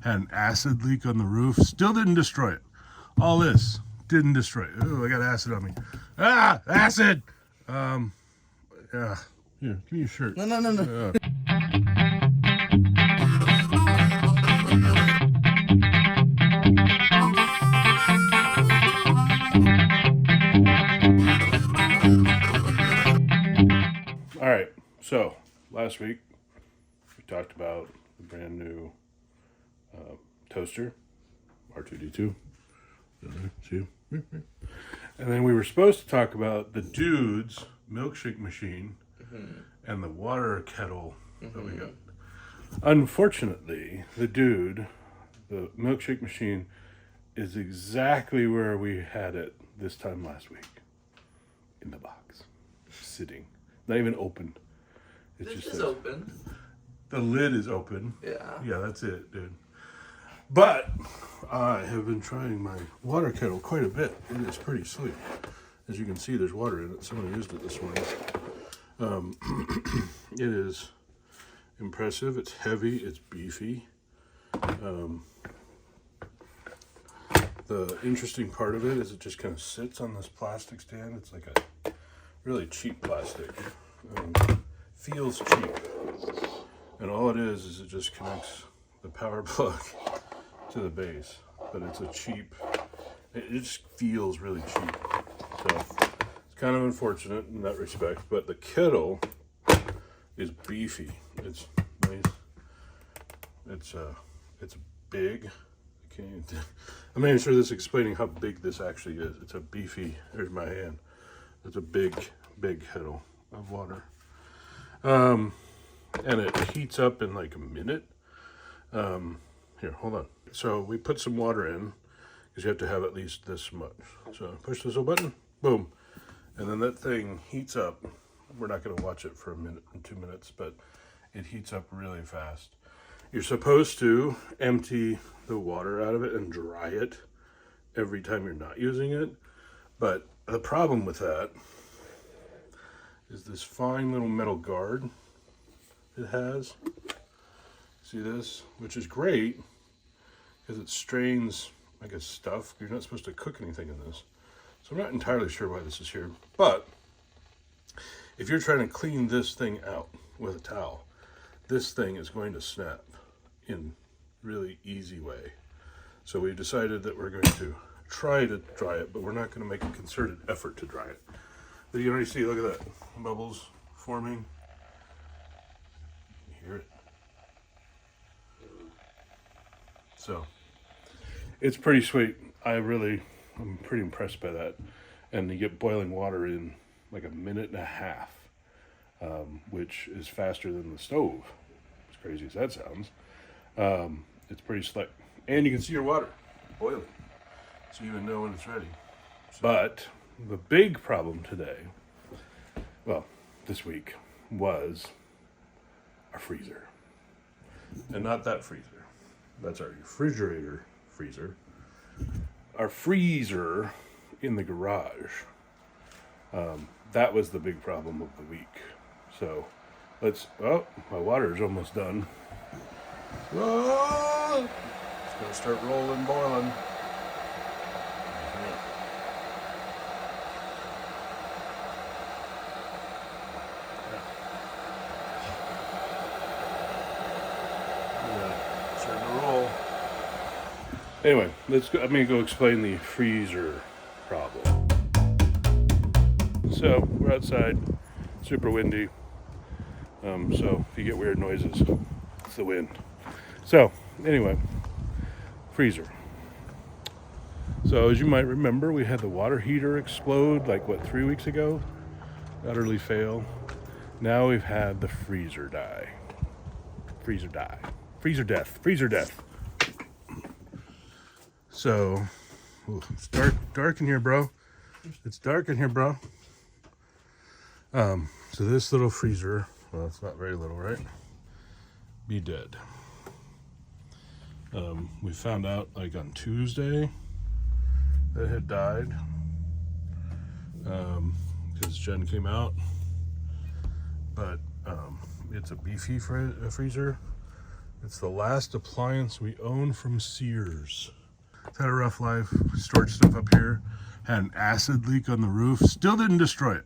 Had an acid leak on the roof. Still didn't destroy it. All this didn't destroy it. Oh, I got acid on me. Ah, acid! Yeah. Here, give me your shirt. No. All right, so last week we talked about the brand new toaster, R2D2. See? And then we were supposed to talk about the dude's milkshake machine and the water kettle that we got. Unfortunately, the milkshake machine is exactly where we had it this time last week. In the box. Sitting. Not even open. It's just open. The lid is open. Yeah. Yeah, that's it, dude. But I have been trying my water kettle quite a bit. It is pretty sweet. As you can see, there's water in it. Someone used it this morning. It is impressive. It's heavy. It's beefy. The interesting part of it is it just kind of sits on this plastic stand. It's like a really cheap plastic. Feels cheap. And all it is it just connects the power plug to the base. But it's a cheap, it just feels really cheap. So it's kind of unfortunate in that respect. But the kettle is beefy. It's nice. It's big. I'm not even sure this is explaining how big this actually is. It's a beefy, here's my hand. It's a big kettle of water. And it heats up in like a minute. Here, hold on. So we put some water in, because you have to have at least this much. So push this little button, boom. And then that thing heats up. We're not gonna watch it for a minute and 2 minutes, but it heats up really fast. You're supposed to empty the water out of it and dry it every time you're not using it. But the problem with that is this fine little metal guard it has. See this? Which is great because it strains, I guess, stuff. You're not supposed to cook anything in this. So I'm not entirely sure why this is here. But if you're trying to clean this thing out with a towel, this thing is going to snap in really easy way. So we decided that we're going to try to dry it, but we're not going to make a concerted effort to dry it. But you can already see, look at that, bubbles forming. You hear it? So it's pretty sweet. I'm pretty impressed by that. And you get boiling water in like a minute and a half, which is faster than the stove. As crazy as that sounds. It's pretty slick. And you can see your water boiling. So you even know when it's ready. But the big problem today, well, this week, was our freezer. And not that freezer. That's our refrigerator freezer. Our freezer in the garage. That was the big problem of the week. So my water is almost done. Whoa! It's gonna start rolling, boiling. Starting to roll. Anyway, I'm gonna go explain the freezer problem. So we're outside, super windy. So if you get weird noises, it's the wind. So anyway, freezer. So as you might remember, we had the water heater explode 3 weeks ago, utterly fail. Now we've had the freezer die. Freezer death. So it's dark in here, bro. So this little freezer, well, it's not very little, right? Be dead. We found out on Tuesday that it had died because Jen came out, but it's a beefy freezer. It's the last appliance we own from Sears. It's had a rough life. Stored stuff up here. Had an acid leak on the roof. Still didn't destroy it.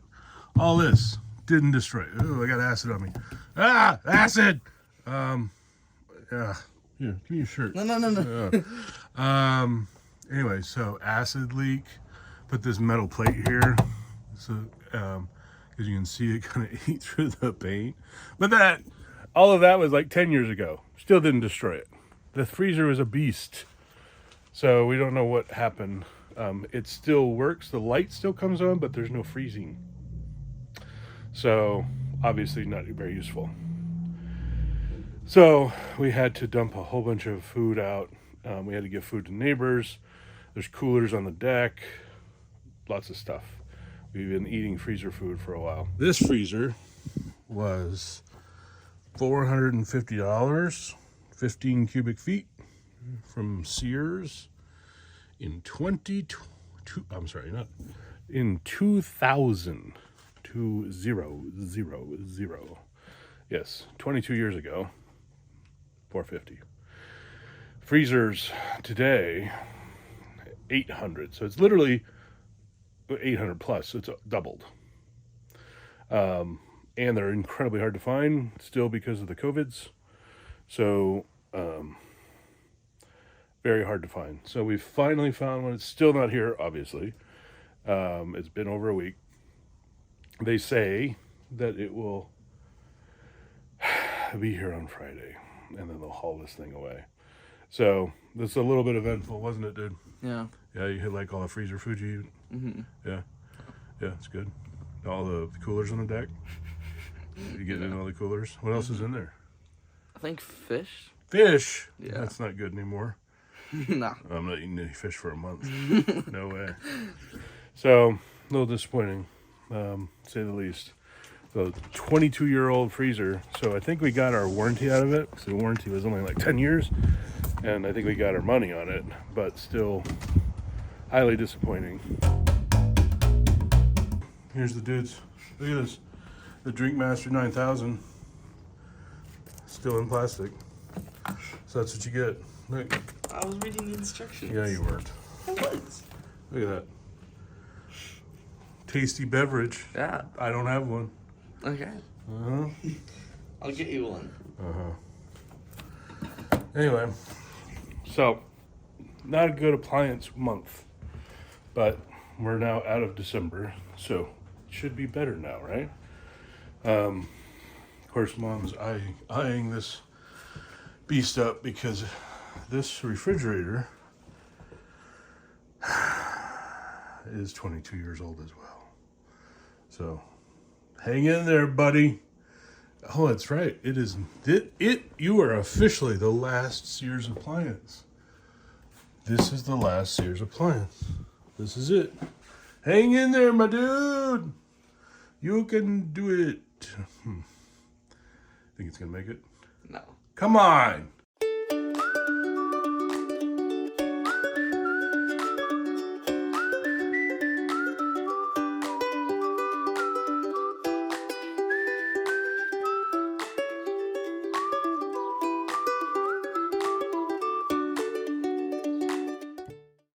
All this didn't destroy it. Oh, I got acid on me. Ah, acid! Yeah. Here, give me your shirt. No. Anyway, so acid leak. Put this metal plate here. So, because you can see it kind of eat through the paint. But all of that was like 10 years ago. Still didn't destroy it. The freezer was a beast. So we don't know what happened. It still works. The light still comes on, but there's no freezing. So obviously not very useful. So we had to dump a whole bunch of food out. We had to give food to neighbors. There's coolers on the deck. Lots of stuff. We've been eating freezer food for a while. This freezer was $450, 15 cubic feet from Sears in 2000. Yes, 22 years ago. 450. Freezers today, 800. So it's literally 800 plus. So it's doubled. And they're incredibly hard to find still because of the COVIDs. So very hard to find. So we finally found one. It's still not here, obviously. It's been over a week. They say that it will be here on Friday, and then they'll haul this thing away. So that's a little bit eventful, wasn't it, dude? Yeah. Yeah, you hit like all the freezer food you eat. Mm-hmm. Yeah, it's good. All the coolers on the deck. You get in all the coolers. What else is in there? I think fish. Fish. Yeah. That's not good anymore. No. I'm not eating any fish for a month. No way. So a little disappointing, say the least. So 22-year-old freezer. So I think we got our warranty out of it. So the warranty was only like 10 years. And I think we got our money on it. But still highly disappointing. Here's the dudes. Look at this. The Drink Master 9000. Still in plastic. So that's what you get. Look. I was reading the instructions. Yeah, you weren't. I was. Look at that. Tasty beverage. Yeah. I don't have one. Okay. Uh-huh. I'll get you one. Anyway, so not a good appliance month, but we're now out of December, so it should be better now, right? Of course, Mom's eyeing this beast up because this refrigerator is 22 years old as well. So hang in there, buddy. Oh, that's right. It is you are officially the last Sears appliance. This is the last Sears appliance. This is it. Hang in there, my dude. You can do it. Think it's gonna make it? No. Come on.